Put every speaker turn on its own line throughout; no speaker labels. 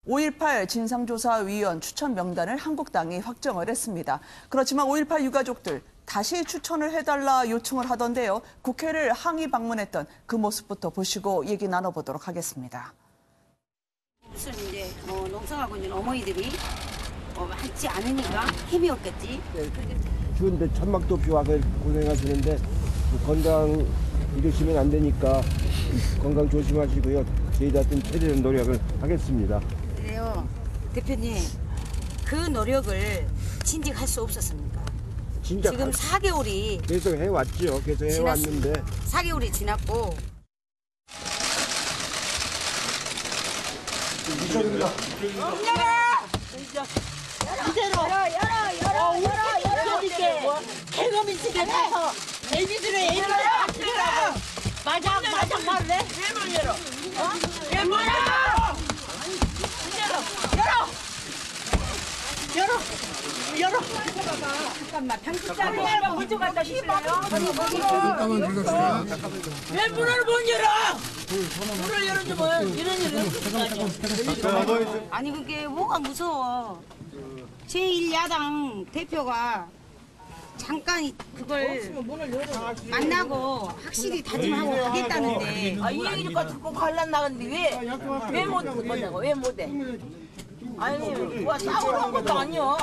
5.18 진상조사위원 추천 명단을 한국당이 확정을 했습니다. 그렇지만 5.18 유가족들 다시 추천을 해달라 요청을 하던데요. 국회를 항의 방문했던 그 모습부터 보시고 얘기 나눠보도록 하겠습니다.
무슨 이제 농성하고 있는 어머니들이 많지 않으니까 힘이 없겠지.
네, 추운데 천막도 비 와서 고생하시는데 건강 잃으시면 안 되니까 건강 조심하시고요. 저희들한테 최대한 노력을 하겠습니다.
그래요. 대표님, 그 노력을 진작할 수 없었습니까?
진짜
지금 4개월이
계속 해왔죠. 계속 해왔는데
4개월이 지났고
이쪽입니다.
열어. 개거미치게 가서 애비들을 애비를 맞추라고. 마장 말래? 왜 열어? 왜 열어. 잠깐만, 당직자리 먼저 갖다 주실래요? 왜 문을 못 열어? 문을 열어주면 이런 일은.
아니 그게 뭐가 무서워. 제1야당 대표가 잠깐 그걸 만나고 확실히 다짐하고 가겠다는데
이 얘기니까 듣고 갈란 나갔는데 왜 못 나고 왜 못해? 아니 뭐 싸우러 온 것도 아니야.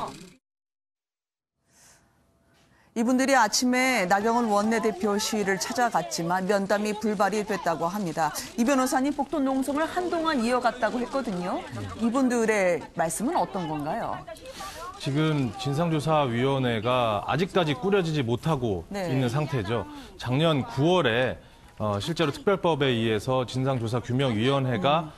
이분들이 아침에 나경원 원내대표실을 찾아갔지만 면담이 불발이 됐다고 합니다. 이 변호사님 복돈 농성을 한동안 이어갔다고 했거든요. 이분들의 말씀은 어떤 건가요?
지금 진상조사위원회가 아직까지 꾸려지지 못하고 있는 상태죠. 작년 9월에 실제로 특별법에 의해서 진상조사규명위원회가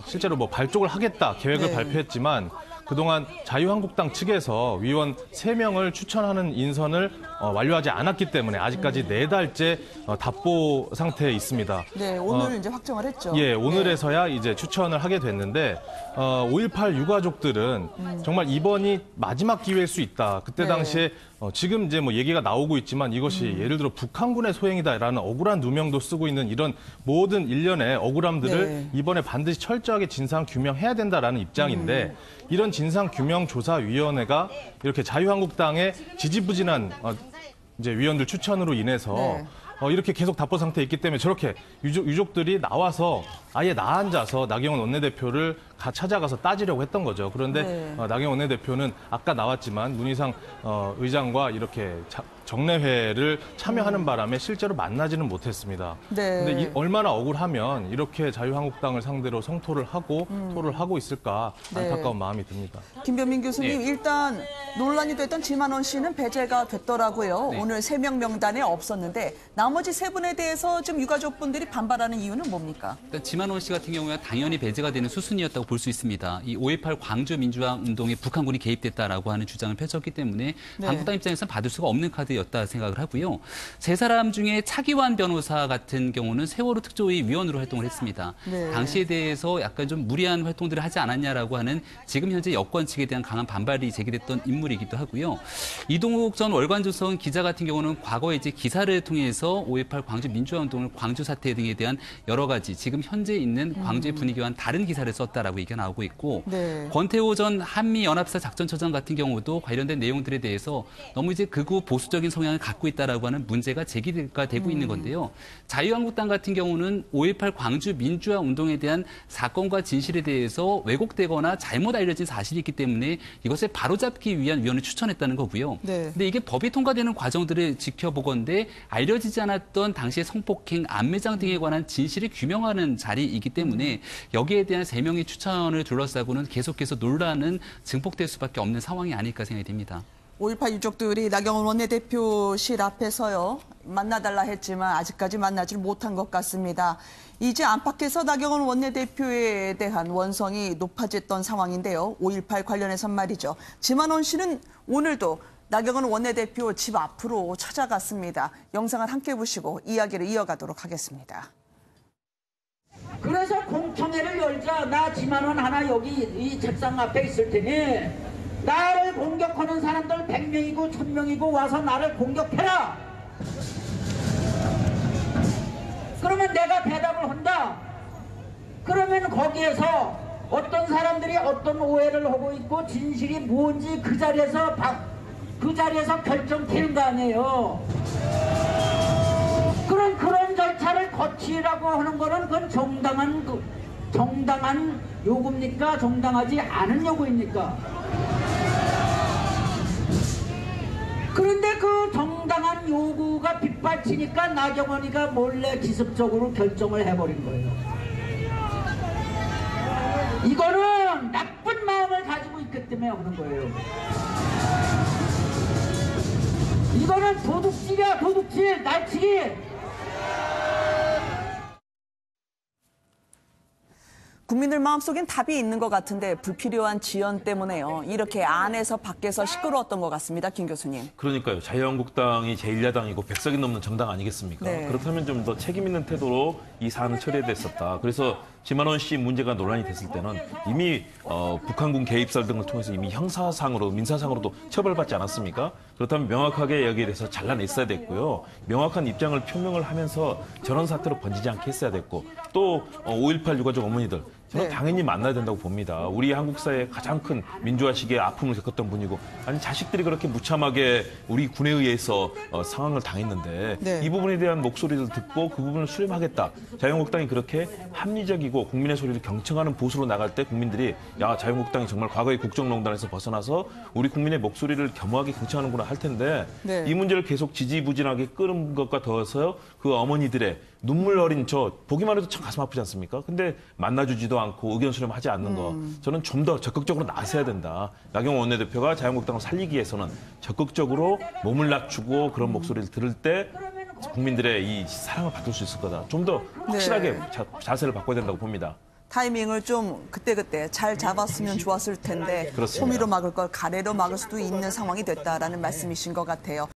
실제로 발족을 하겠다 계획을 발표했지만 그동안 자유한국당 측에서 위원 3명을 추천하는 인선을 완료하지 않았기 때문에 아직까지 4달째 답보 상태에 있습니다.
네, 오늘 이제 확정을 했죠.
예, 오늘에서야 이제 추천을 하게 됐는데 5.18 유가족들은 정말 이번이 마지막 기회일 수 있다. 그때 당시에 지금 이제 얘기가 나오고 있지만 이것이 예를 들어 북한군의 소행이다라는 억울한 누명도 쓰고 있는 이런 모든 일련의 억울함들을 이번에 반드시 철저하게 진상 규명해야 된다라는 입장인데 이런 진상규명조사위원회가 이렇게 자유한국당의 지지부진한 이제 위원들 추천으로 인해서 이렇게 계속 답보 상태에 있기 때문에 저렇게 유족들이 나와서 아예 나앉아서 나경원 원내대표를 찾아가서 따지려고 했던 거죠. 그런데 나경원 원내대표는 아까 나왔지만 문희상 의장과 이렇게 정례회를 참여하는 바람에 실제로 만나지는 못했습니다. 근데 얼마나 억울하면 이렇게 자유한국당을 상대로 성토를 하고 토를 하고 있을까 안타까운 마음이 듭니다.
김변민 교수님, 일단 논란이 됐던 지만원 씨는 배제가 됐더라고요. 오늘 3명 명단에 없었는데 나머지 3분에 대해서 지금 유가족분들이 반발하는 이유는 뭡니까?
일단 지만원 씨 같은 경우에 당연히 배제가 되는 수순이었다고 볼 수 있습니다. 이 5.18 광주 민주화 운동에 북한군이 개입됐다라고 하는 주장을 펼쳤기 때문에 한국당 입장에서는 받을 수가 없는 카드였다 생각을 하고요. 3사람 중에 차기환 변호사 같은 경우는 세월호 특조위 위원으로 활동을 했습니다. 당시에 대해서 약간 좀 무리한 활동들을 하지 않았냐라고 하는 지금 현재 여권 측에 대한 강한 반발이 제기됐던 인물이기도 하고요. 이동욱 전 월간조선 기자 같은 경우는 과거에 이제 기사를 통해서 5.18 광주 민주화 운동을 광주 사태 등에 대한 여러 가지 지금 현재 있는 광주의 분위기와는 다른 기사를 썼다라고 얘기가 나오고 있고 권태호 전 한미연합사 작전처장 같은 경우도 관련된 내용들에 대해서 너무 이제 극우 보수적인 성향을 갖고 있다라고 하는 문제가 제기가 되고 있는 건데요. 자유한국당 같은 경우는 5.18 광주 민주화 운동에 대한 사건과 진실에 대해서 왜곡되거나 잘못 알려진 사실이 있기 때문에 이것을 바로잡기 위한 위원을 추천했다는 거고요. 근데 이게 법이 통과되는 과정들을 지켜보건대 알려지지 않았던 당시의 성폭행, 안매장 등에 관한 진실을 규명하는 자리이기 때문에 여기에 대한 3명의 추천을 둘러싸고는 계속해서 논란은 증폭될 수밖에 없는 상황이 아닐까 생각이 됩니다.
5.18 유족들이 나경원 원내대표실 앞에서요. 만나달라 했지만 아직까지 만나질 못한 것 같습니다. 이제 안팎에서 나경원 원내대표에 대한 원성이 높아졌던 상황인데요. 5.18 관련해선 말이죠. 지만원 씨는 오늘도 나경원 원내대표 집 앞으로 찾아갔습니다. 영상을 함께 보시고 이야기를 이어가도록 하겠습니다.
그래서 공청회를 열자. 나 지만원 하나 여기 이 책상 앞에 있을 테니 나를 공격하는 사람들 100명이고 1000명이고 와서 나를 공격해라. 그러면 내가 대답을 한다. 그러면 거기에서 어떤 사람들이 오해를 하고 있고 진실이 뭔지 그 자리에서 결정되는 거 아니에요. 그런 절차를 거치라고 하는 거는 그건 정당한 요구입니까? 정당하지 않은 요구입니까? 그런데 그 정당한 요구가 빗발치니까 나경원이가 몰래 기습적으로 결정을 해버린 거예요. 이거는 나쁜 마음을 가지고 있기 때문에 하는 거예요. 이거는 도둑질이야, 도둑질, 날치기.
국민들 마음속엔 답이 있는 것 같은데 불필요한 지연 때문에요. 이렇게 안에서 밖에서 시끄러웠던 것 같습니다. 김 교수님.
그러니까요. 자유한국당이 제1야당이고 100석이 넘는 정당 아니겠습니까?
네.
그렇다면 좀 더 책임 있는 태도로 이 사안을 처리해야 됐었다. 그래서 지만원 씨 문제가 논란이 됐을 때는 이미 북한군 개입설 등을 통해서 이미 형사상으로 민사상으로도 처벌받지 않았습니까? 그렇다면 명확하게 여기에 대해서 잘라냈어야 됐고요. 명확한 입장을 표명을 하면서 저런 사태로 번지지 않게 했어야 됐고 또 5.18 유가족 어머니들 저는
네.
당연히 만나야 된다고 봅니다. 우리 한국 사회의 가장 큰 민주화 시기의 아픔을 겪었던 분이고 아니 자식들이 그렇게 무참하게 우리 군에 의해서 상황을 당했는데
네.
이 부분에 대한 목소리를 듣고 그 부분을 수렴하겠다. 자유한국당이 그렇게 합리적이고 국민의 소리를 경청하는 보수로 나갈 때 국민들이 야 자유한국당이 정말 과거의 국정농단에서 벗어나서 우리 국민의 목소리를 겸허하게 경청하는구나 할 텐데
네.
이 문제를 계속 지지부진하게 끄는 것과 더해서 그 어머니들의 눈물 어린 저 보기만 해도 참 가슴 아프지 않습니까? 근데 만나주지도 않고 의견 수렴하지 않는 거 저는 좀 더 적극적으로 나서야 된다. 나경원 원내대표가 자유한국당을 살리기 위해서는 적극적으로 몸을 낮추고 그런 목소리를 들을 때 국민들의 이 사랑을 받을 수 있을 거다. 좀 더 확실하게 자세를 바꿔야 된다고 봅니다.
타이밍을 좀 그때그때 잘 잡았으면 좋았을 텐데
그렇습니다.
호미로 막을 걸 가래로 막을 수도 있는 상황이 됐다라는 말씀이신 것 같아요.